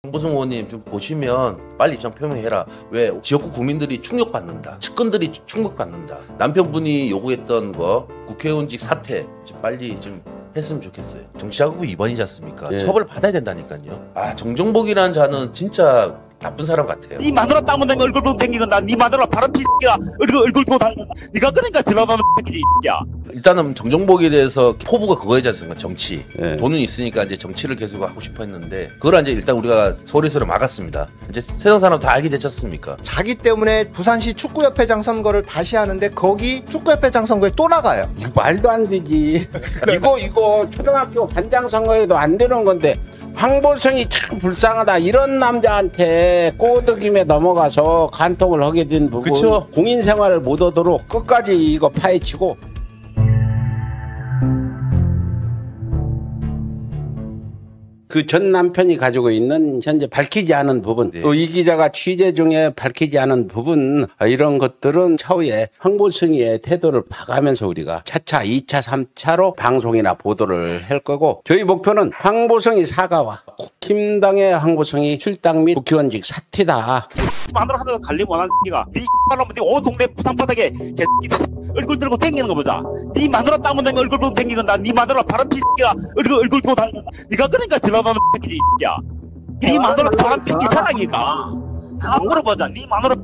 황보승 의원님 좀 보시면 빨리 입장 표명해라. 왜 지역구 국민들이 충격받는다. 측근들이 충격받는다. 남편분이 요구했던 거 국회의원직 사퇴 좀 빨리 좀 했으면 좋겠어요. 정치자금부 2번이지 않습니까? 예. 처벌 받아야 된다니까요. 아 정정복이라는 자는 진짜 나쁜 사람 같아요. 네 마누라 땀은 다면 얼굴 보고 댕기건다. 네 마누라 바람 피새끼야. 얼굴 보고 다닌다. 네가 그러니까 지나가는 새끼지 야. 일단은 정정복에 대해서 포부가 그거이지 않습니까? 정치. 네. 돈은 있으니까 이제 정치를 계속 하고 싶어 했는데 그걸 이제 일단 우리가 소리소리 막았습니다. 이제 세상 사람 다 알게 되지 않습니까? 자기 때문에 부산시 축구협회장 선거를 다시 하는데 거기 축구협회장 선거에 또 나가요. 이거 말도 안 되지. 이거 초등학교 반장 선거에도 안 되는 건데 황보성이 참 불쌍하다. 이런 남자한테 꼬드김에 넘어가서 간통을 하게 된 부분. 그쵸? 공인 생활을 못 하도록 끝까지 이거 파헤치고. 그 전 남편이 가지고 있는 현재 밝히지 않은 부분, 네. 또 이 기자가 취재 중에 밝히지 않은 부분, 이런 것들은 차후에 황보승이의 태도를 봐가면서 우리가 차차 2차, 3차로 방송이나 보도를 할 거고, 저희 목표는 황보승이 사과와 국힘당의 황보승이 출당 및 국회의원직 사퇴다. 마누라 하다가 관리 못한 새끼가 네 X발로면 온 동네 부산바닥에 개새끼 얼굴 들고 댕기는 거 보자. 네 마누라 땀은 다면 얼굴 보고 댕기건다. 네 마누라 바람 피새끼가 얼굴 보고 다닌다. 네가 그러니까 지나가는 새끼지 야. 네 마누라 바람 피기 사랑이가. 다 물어보자. 네 마누라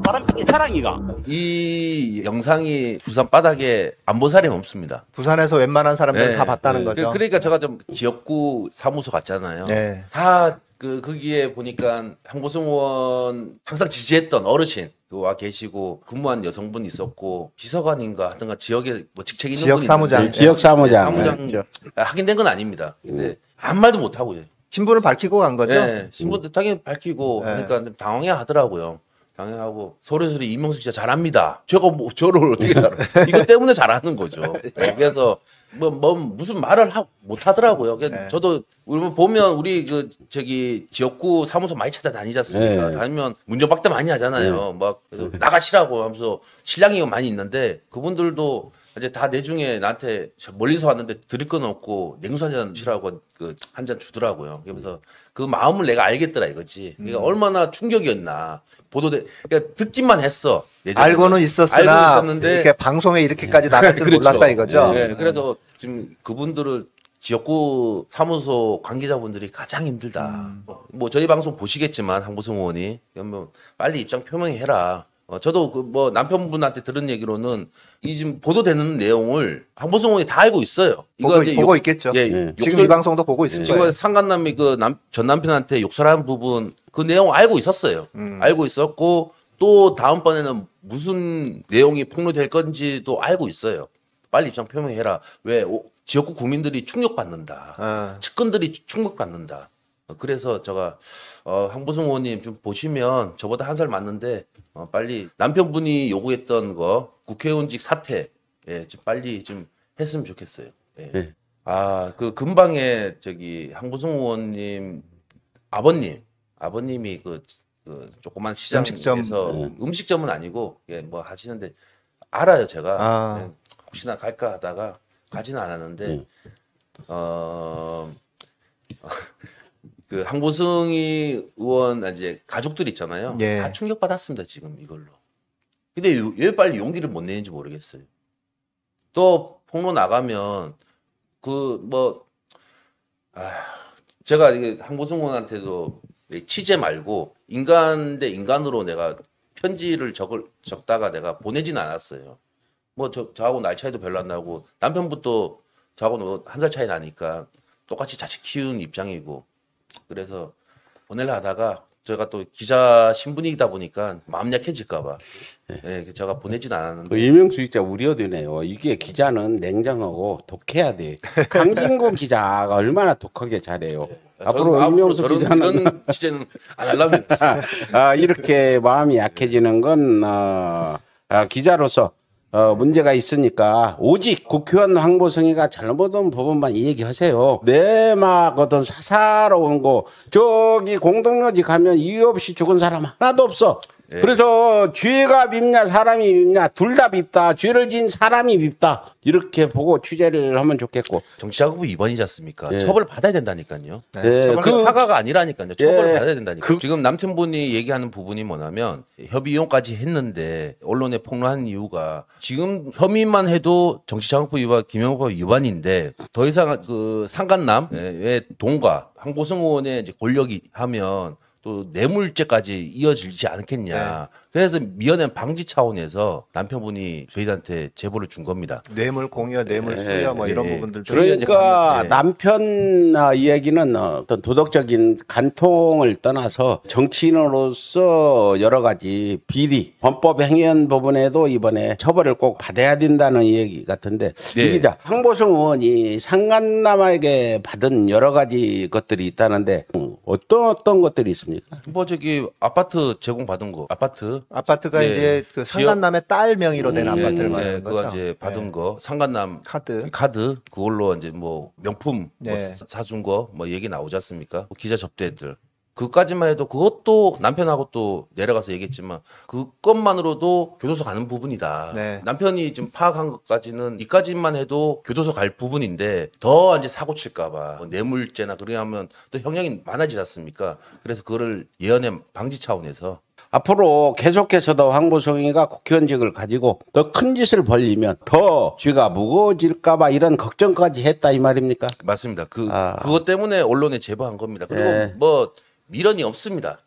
바람 피기 사랑이가. 이 영상이 부산 바닥에 안 본 사람이 없습니다. 부산에서 웬만한 사람들은 네, 다 봤다는 네. 거죠. 그러니까 제가 좀 지역구 사무소 갔잖아요. 네. 다 거기에 보니까 황보승 의원 항상 지지했던 어르신 와 계시고 근무한 여성분 있었고 비서관인가 하여튼가 지역에 뭐 직책 있는 지역 분이 사무장. 있는데 지역 사무장. 사무장 네. 확인된 건 아닙니다. 근데 아무 말도 못 하고요. 신분을 밝히고 간 거죠. 네, 신분도 당연히 밝히고 네. 그러니까 좀 당황해 하더라고요. 당황하고 소리소리 이명숙 진짜 잘합니다. 제가 뭐 저를 어떻게 잘해? 이것 때문에 잘하는 거죠. 네, 그래서 뭐 무슨 말을 못 하더라고요. 그래서 네. 저도 보면 우리 지역구 사무소 많이 찾아다니지 않습니까? 네. 다니면 문전박대 많이 하잖아요. 막 그래서 나가시라고 하면서 실랑이가 많이 있는데 그분들도 이제 다 내중에 나한테 멀리서 왔는데 드릴 건 없고 냉수 한 잔 주라고 한 잔 주더라고요. 그러면서 그 마음을 내가 알겠더라 이거지. 그러니까 얼마나 충격이었나. 그러니까 듣기만 했어. 예전에는. 알고는 있었으나 알고는 있었는데 이렇게 방송에 이렇게까지 나갈 줄 그렇죠. 몰랐다 이거죠. 네, 그래서 지금 그분들을 지역구 사무소 관계자분들이 가장 힘들다. 뭐 저희 방송 보시겠지만 황보승 의원이 그러면 빨리 입장 표명해라. 저도 뭐 남편분한테 들은 얘기로는 이 지금 보도되는 내용을 황보승 의원이 다 알고 있어요. 이거 이제 보고 있겠죠. 예, 지금 이 방송도 보고 있을 지금 거예요. 상간남이 전 남편한테 욕설한 부분 그 내용 알고 있었어요. 알고 있었고 또 다음번에는 무슨 내용이 폭로될 건지도 알고 있어요. 빨리 입장 표명해라. 왜 지역구 국민들이 충격받는다. 측근들이 충격받는다. 그래서 제가 황보승 의원님 좀 보시면 저보다 한 살 많는데 빨리 남편분이 요구했던 거 국회의원직 사퇴 좀 빨리 좀 했으면 좋겠어요. 예. 네. 그 근방에 황보승 의원님 아버님이 그 조그만 시장에서 음식점은 아니고 뭐 하시는데 알아요 제가. 예, 혹시나 갈까 하다가 가지는 않았는데 그 황보승이 의원 이제 가족들 있잖아요. 예. 다 충격받았습니다 지금 이걸로. 근데 왜 빨리 용기를 못 내는지 모르겠어요. 또 폭로 나가면 제가 황보승 의원한테도 취재 말고 인간 대 인간으로 내가 편지를 적다가 내가 보내지는 않았어요. 뭐 저하고 나이 차이도 별로 안 나고 남편분도 저하고는 한 살 차이 나니까 똑같이 자식 키우는 입장이고 그래서 보내려 하다가 제가 또 기자 신분이다 보니까 마음 약해질까봐 제가 보내진 않았는데 이명수 기자 우려되네요. 이게 기자는 냉정하고 독해야 돼. 강진구 기자가 얼마나 독하게 잘해요. 앞으로 이명수 기자는 이런 취재는 안 하려면 이렇게 마음이 약해지는 건 기자로서 문제가 있으니까 오직 국회의원 황보승이가 잘못한 부분만 얘기하세요. 내막 어떤 사사로운 거 저기 공동묘지 가면 이유 없이 죽은 사람 하나도 없어. 예. 그래서 죄가 밉냐 사람이 밉냐 둘 다 밉다. 죄를 지은 사람이 밉다. 이렇게 보고 취재를 하면 좋겠고. 정치자금법 위반이지 않습니까? 예. 처벌 받아야 된다니까요. 예, 그 사과가 아니라니까요. 처벌을 예. 받아야 된다니까. 지금 남편분이 얘기하는 부분이 뭐냐면 협의 이용까지 했는데 언론에 폭로한 이유가 지금 혐의만 해도 정치자금법 위반, 김영법 위반인데 더 이상 그 상간남의 돈과 황보승 의원의 이제 권력이 하면 또 뇌물죄까지 이어지지 않겠냐. 그래서 미연에 방지 차원에서 남편분이 저희한테 제보를 준 겁니다. 뇌물 공여, 뇌물 수여 뭐 이런 부분들 좀 그러니까 예. 남편 이야기는 어떤 도덕적인 간통을 떠나서 정치인으로서 여러 가지 비리, 범법 행위한 부분에도 이번에 처벌을 꼭 받아야 된다는 이야기 같은데 네. 이 기자, 황보승 의원이 상간남에게 받은 여러 가지 것들이 있다는데 어떤 것들이 있습니까? 뭐 저기 아파트 제공 받은 거, 아파트가 예. 이제 그 상간남의 딸 명의로 된 아파트를 네, 말하는 그거 거죠. 이제 받은 네. 거, 상간남 카드. 그걸로 이제 뭐 명품 뭐 네. 사준 거 뭐 얘기 나오지 않습니까? 뭐 기자 접대들. 그까지만 해도 그것도 남편하고 또 내려가서 얘기했지만 그것만으로도 교도소 가는 부분이다. 네. 남편이 지금 파악한 것까지는 이까지만 해도 교도소 갈 부분인데 더 이제 사고 칠까봐 뭐 뇌물죄나 그렇게 하면 또 형량이 많아지지 않습니까? 그래서 그거를 예언의 방지 차원에서 앞으로 계속해서도 황보성이가 국회의원직을 가지고 더 큰 짓을 벌리면 더 죄가 무거워질까봐 이런 걱정까지 했다 이 말입니까? 맞습니다. 그것 때문에 언론에 제보한 겁니다. 그리고 네. 뭐 미련이 없습니다.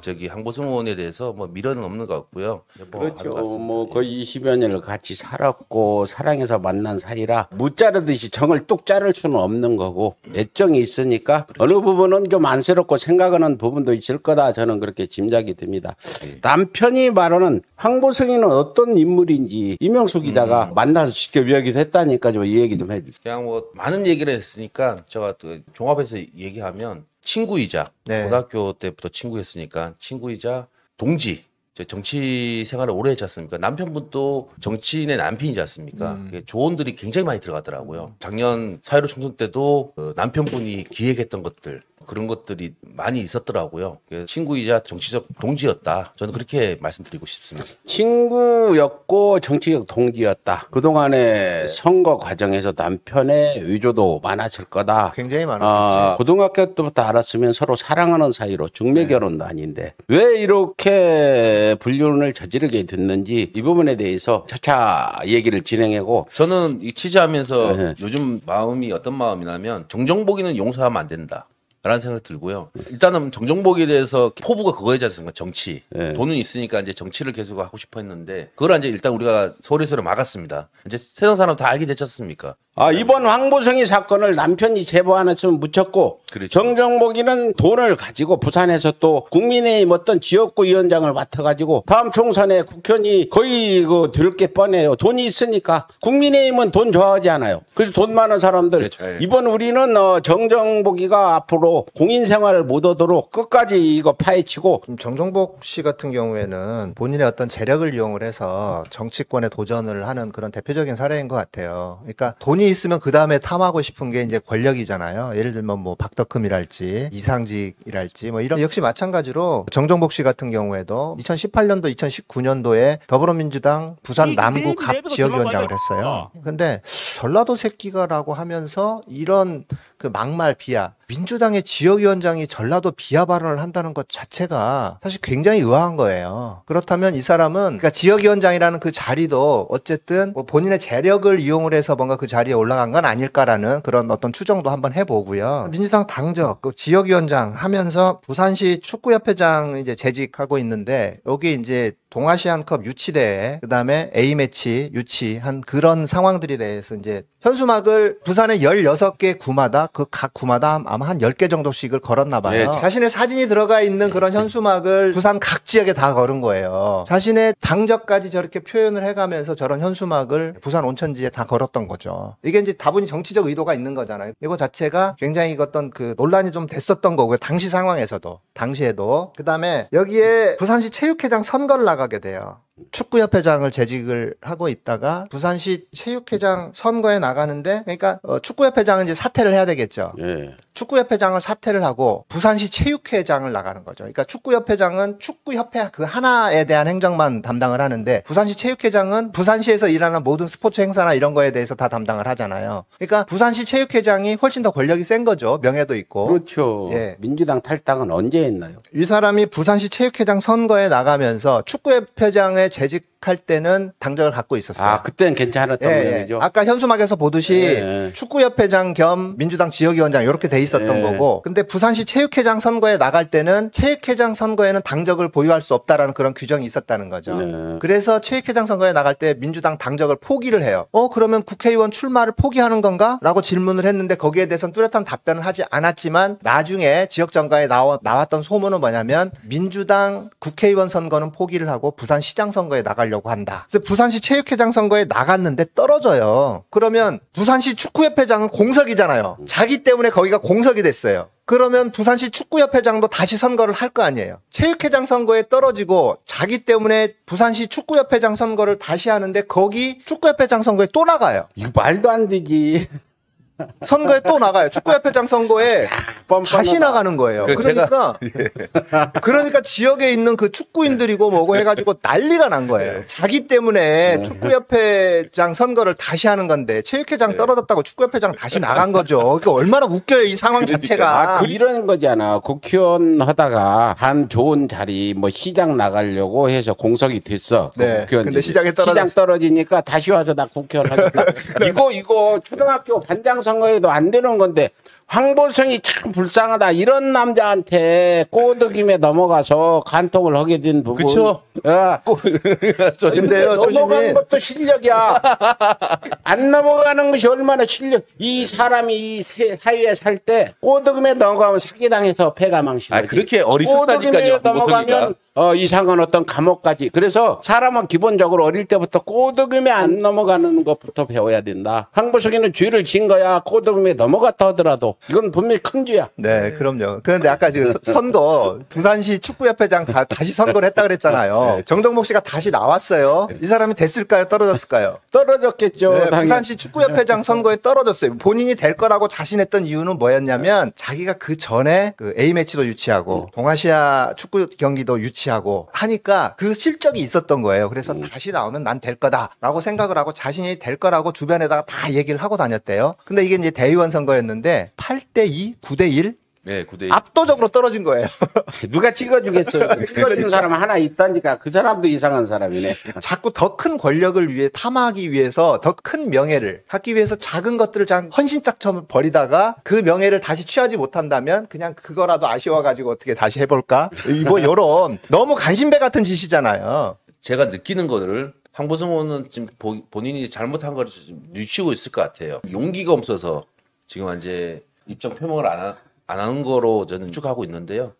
저기 황보승 의원에 대해서 뭐 미련은 없는 것 같고요. 그렇죠. 뭐 거의 20여 년을 같이 살았고 사랑해서 만난 사이라 무자르듯이 정을 뚝 자를 수는 없는 거고 애정이 있으니까 어느 부분은 좀 안쓰럽고 생각하는 부분도 있을 거다 저는 그렇게 짐작이 듭니다. 남편이 말하는 황보승이는 어떤 인물인지 이명수 기자가 만나서 직접 이야기도 했다니까 좀 이 얘기 좀 해주세요. 그냥 뭐 많은 얘기를 했으니까 제가 또 종합해서 얘기하면 친구이자 네. 고등학교 때부터 친구였으니까 친구이자 동지. 저 정치 생활을 오래 했지 않습니까? 남편분도 정치인의 남편이지 않습니까? 조언들이 굉장히 많이 들어가더라고요. 작년 4.15 총선 때도 남편분이 기획했던 것들 그런 것들이 많이 있었더라고요. 그래서 친구이자 정치적 동지였다. 저는 그렇게 말씀드리고 싶습니다. 친구였고 정치적 동지였다. 그동안의 선거 과정에서 남편의 위조도 많았을 거다. 굉장히 많았겠지. 고등학교 때부터 알았으면 서로 사랑하는 사이로 중매 결혼도 아닌데 왜 이렇게 불륜을 저지르게 됐는지 이 부분에 대해서 차차 얘기를 진행하고 저는 이 취재하면서 네. 요즘 마음이 어떤 마음이냐면 정정복이는 용서하면 안 된다. 라는 생각이 들고요. 일단은 정정복에 대해서 포부가 그거이지 않습니까? 정치. 네. 돈은 있으니까 이제 정치를 계속 하고 싶어 했는데 그걸 이제 일단 우리가 서울에서 막았습니다. 이제 세상 사람 다 알게 됐지 않습니까? 이번 황보성이 사건을 남편이 제보 안 했으면 묻혔고 그렇죠. 정정복이는 돈을 가지고 부산에서 또 국민의힘 어떤 지역구 위원장을 맡아가지고 다음 총선에 국회의원이 거의 될 게 뻔해요. 돈이 있으니까 국민의힘은 돈 좋아하지 않아요. 그래서 돈 많은 사람들 그렇죠. 이번 우리는 정정복이가 앞으로 공인생활을 못 하도록 끝까지 이거 파헤치고 정정복 씨 같은 경우에는 본인의 어떤 재력을 이용을 해서 정치권에 도전을 하는 그런 대표적인 사례인 것 같아요. 그러니까 돈이 있으면 그 다음에 탐하고 싶은 게 이제 권력이잖아요. 예를 들면 뭐 박덕흠이랄지 이상직이랄지 뭐 이런 역시 마찬가지로 정정복 씨 같은 경우에도 2018년도, 2019년도에 더불어민주당 부산 남구 갑 지역위원장을 했어요. 근데 전라도 새끼가라고 하면서 이런 그 막말 비하, 민주당의 지역위원장이 전라도 비하 발언을 한다는 것 자체가 사실 굉장히 의아한 거예요. 그렇다면 이 사람은 그러니까 지역위원장이라는 그 자리도 어쨌든 뭐 본인의 재력을 이용을 해서 뭔가 그 자리에 올라간 건 아닐까라는 그런 어떤 추정도 한번 해보고요. 민주당 당적, 그 지역위원장 하면서 부산시 축구협회장 이제 재직하고 있는데 여기 이제 동아시안컵 유치대회, 그 다음에 A매치 유치한 그런 상황들에 대해서 이제 현수막을 부산의 16개 구마다 그 각 구마다 아마 한 10개 정도씩을 걸었나 봐요. 네. 자신의 사진이 들어가 있는 그런 현수막을 부산 각 지역에 다 걸은 거예요. 자신의 당적까지 저렇게 표현을 해가면서 저런 현수막을 부산 온천지에 다 걸었던 거죠. 이게 이제 다분히 정치적 의도가 있는 거잖아요. 이거 자체가 굉장히 어떤 그 논란이 좀 됐었던 거고요. 당시 상황에서도. 당시에도. 그 다음에 여기에 부산시 체육회장 선거를 나가게 돼요. 축구협회장을 재직을 하고 있다가 부산시 체육회장 선거에 나가는데 그러니까 축구협회장은 이제 사퇴를 해야 되겠죠. 예. 축구협회장을 사퇴를 하고 부산시 체육회장을 나가는 거죠. 그러니까 축구협회장은 축구협회 그 하나에 대한 행정만 담당을 하는데 부산시 체육회장은 부산시에서 일하는 모든 스포츠 행사나 이런 거에 대해서 다 담당을 하잖아요. 그러니까 부산시 체육회장이 훨씬 더 권력이 센 거죠. 명예도 있고. 그렇죠. 예. 민주당 탈당은 언제 했나요? 이 사람이 부산시 체육회장 선거에 나가면서 축구협회장에 재직할 때는 당적을 갖고 있었어요. 아, 그때는 괜찮았던 모양이죠. 아까 현수막에서 보듯이 예. 축구협회장 겸 민주당 지역위원장 이렇게 돼 있었던 예. 거고, 근데 부산시 체육회장 선거에 나갈 때는 체육회장 선거에는 당적을 보유할 수 없다라는 그런 규정이 있었다는 거죠. 네. 그래서 체육회장 선거에 나갈 때 민주당 당적을 포기를 해요. 그러면 국회의원 출마를 포기하는 건가? 라고 질문을 했는데 거기에 대해서는 뚜렷한 답변을 하지 않았지만 나중에 지역정가에 나왔던 소문은 뭐냐면 민주당 국회의원 선거는 포기를 하고 부산시장 선거에 나가려고 한다. 그래서 부산시 체육회장 선거에 나갔는데 떨어져요. 그러면 부산시 축구협회장은 공석이잖아요. 자기 때문에 거기가 공석이 됐어요. 그러면 부산시 축구협회장도 다시 선거를 할 거 아니에요. 체육회장 선거에 떨어지고 자기 때문에 부산시 축구협회장 선거를 다시 하는데 거기 축구협회장 선거에 또 나가요. 이거 말도 안 되지. 선거에 또 나가요. 축구협회장 선거에 뻔뻔하다. 다시 나가는 거예요. 그러니까 지역에 있는 그 축구인들이고 뭐고 해가지고 난리가 난 거예요. 자기 때문에 축구협회장 선거를 다시 하는 건데 체육회장 떨어졌다고 축구협회장 다시 나간 거죠. 이게 얼마나 웃겨요, 이 상황 자체가. 이런 거잖아. 국회의원 하다가 한 좋은 자리 뭐 시장 나가려고 해서 공석이 됐어. 그 네. 국회의원들이. 근데 시장 떨어지니까 다시 와서 나 국회의원 하겠다. 이거 초등학교 반장 선거에도 안 되는 건데 황보성이 참 불쌍하다. 이런 남자한테 꼬드김에 넘어가서 간통을 하게 된 부분. 그쵸. 야, 근데요, 넘어간 조심히. 것도 실력이야. 안 넘어가는 것이 얼마나 실력. 이 사람이 이 사회에 살 때 꼬드김에 넘어가면 사기당해서 패가망신. 아, 그렇게 어리석다니까요. 넘어가면 이상한 어떤 감옥까지. 그래서 사람은 기본적으로 어릴 때부터 꼬드김에 안 넘어가는 것부터 배워야 된다. 황보석이는 죄를 진 거야. 꼬드김에 넘어갔다 하더라도 이건 분명히 큰 죄야. 네, 그럼요. 그런데 아까 지금 선거 부산시 축구협회장 다시 선거를 했다 그랬잖아요. 정정복 씨가 다시 나왔어요. 이 사람이 됐을까요? 떨어졌을까요? 떨어졌겠죠. 네, 당연히. 부산시 축구협회장 선거에 떨어졌어요. 본인이 될 거라고 자신했던 이유는 뭐였냐면 자기가 그 전에 그 A매치도 유치하고 동아시아 축구 경기도 유치하고 하니까 그 실적이 있었던 거예요. 그래서 다시 나오면 난 될 거다라고 생각을 하고 자신이 될 거라고 주변에다가 다 얘기를 하고 다녔대요. 근데 이게 이제 대의원 선거였는데 8대2, 9대1 네, 9대1. 압도적으로 떨어진 거예요. 누가 찍어주겠어요. 찍어주는 사람 하나 있다니까. 그 사람도 이상한 사람이네. 자꾸 더 큰 권력을 위해 탐하기 위해서 더 큰 명예를 갖기 위해서 작은 것들을 그냥 헌신짝처럼 버리다가 그 명예를 다시 취하지 못한다면 그냥 그거라도 아쉬워가지고 어떻게 다시 해볼까? 뭐 요런 너무 간신배 같은 짓이잖아요. 제가 느끼는 거를 황보성 의원은 지금 본인이 잘못한 거를 좀 늦추고 있을 것 같아요. 용기가 없어서 지금 이제 입장 표명을 안 하는 거로 저는 추측하고 있는데요.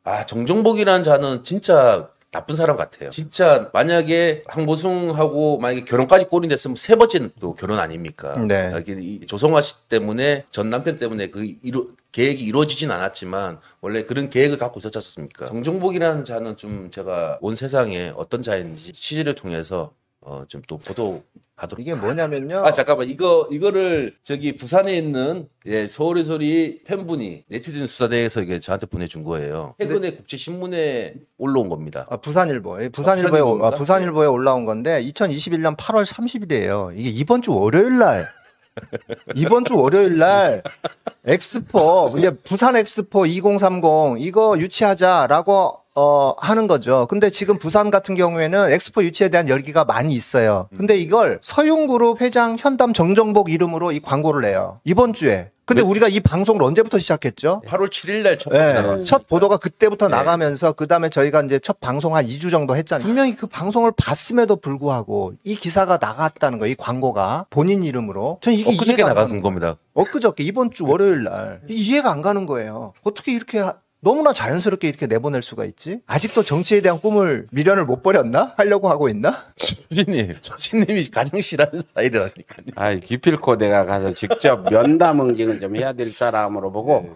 아, 정정복이라는 자는 진짜 나쁜 사람 같아요. 진짜 만약에 황보승하고 만약에 결혼까지 꼬린 됐으면 세 번째는 또 결혼 아닙니까? 네. 이 조성화 씨 때문에 전 남편 때문에 그 계획이 이루어지진 않았지만 원래 그런 계획을 갖고 있었지 않습니까? 정정복이라는 자는 좀 제가 온 세상에 어떤 자인지 취재를 통해서 좀 또 보도하도록. 이게 뭐냐면요. 아, 잠깐만. 이거를 저기 부산에 있는 서울의 소리 팬분이 네티즌 수사대에서 이게 저한테 보내준 거예요. 최근에 국제신문에 올라온 겁니다. 부산일보에 부산일보인가? 부산일보에 올라온 건데 2021년 8월 30일이에요. 이게 이번 주 월요일 날 엑스포 이제 부산 엑스포 2030 이거 유치하자라고 하는 거죠. 근데 지금 부산 같은 경우에는 엑스포 유치에 대한 열기가 많이 있어요. 근데 이걸 서윤그룹 회장 현담 정정복 이름으로 이 광고를 내요. 이번 주에. 근데 우리가 이 방송을 언제부터 시작했죠? 8월 7일 날 첫 네, 나갔습니다. 첫 보도가 그때부터 나가면서 그다음에 저희가 이제 첫 방송 한 2주 정도 했잖아요. 분명히 그 방송을 봤음에도 불구하고 이 기사가 나갔다는 거예요. 이 광고가 본인 이름으로. 전 이게 엊그저께 이해가 안 나간 가는 겁니다. 엊그저께 이번 주 월요일 날 이해가 안 가는 거예요. 어떻게 이렇게 너무나 자연스럽게 이렇게 내보낼 수가 있지? 아직도 정치에 대한 꿈을 미련을 못 버렸나? 하려고 하고 있나? 조진님이 가장 싫어하는 스타일이라니까요. 기필코 내가 가서 직접 면담 응징을 좀 해야 될 사람으로 보고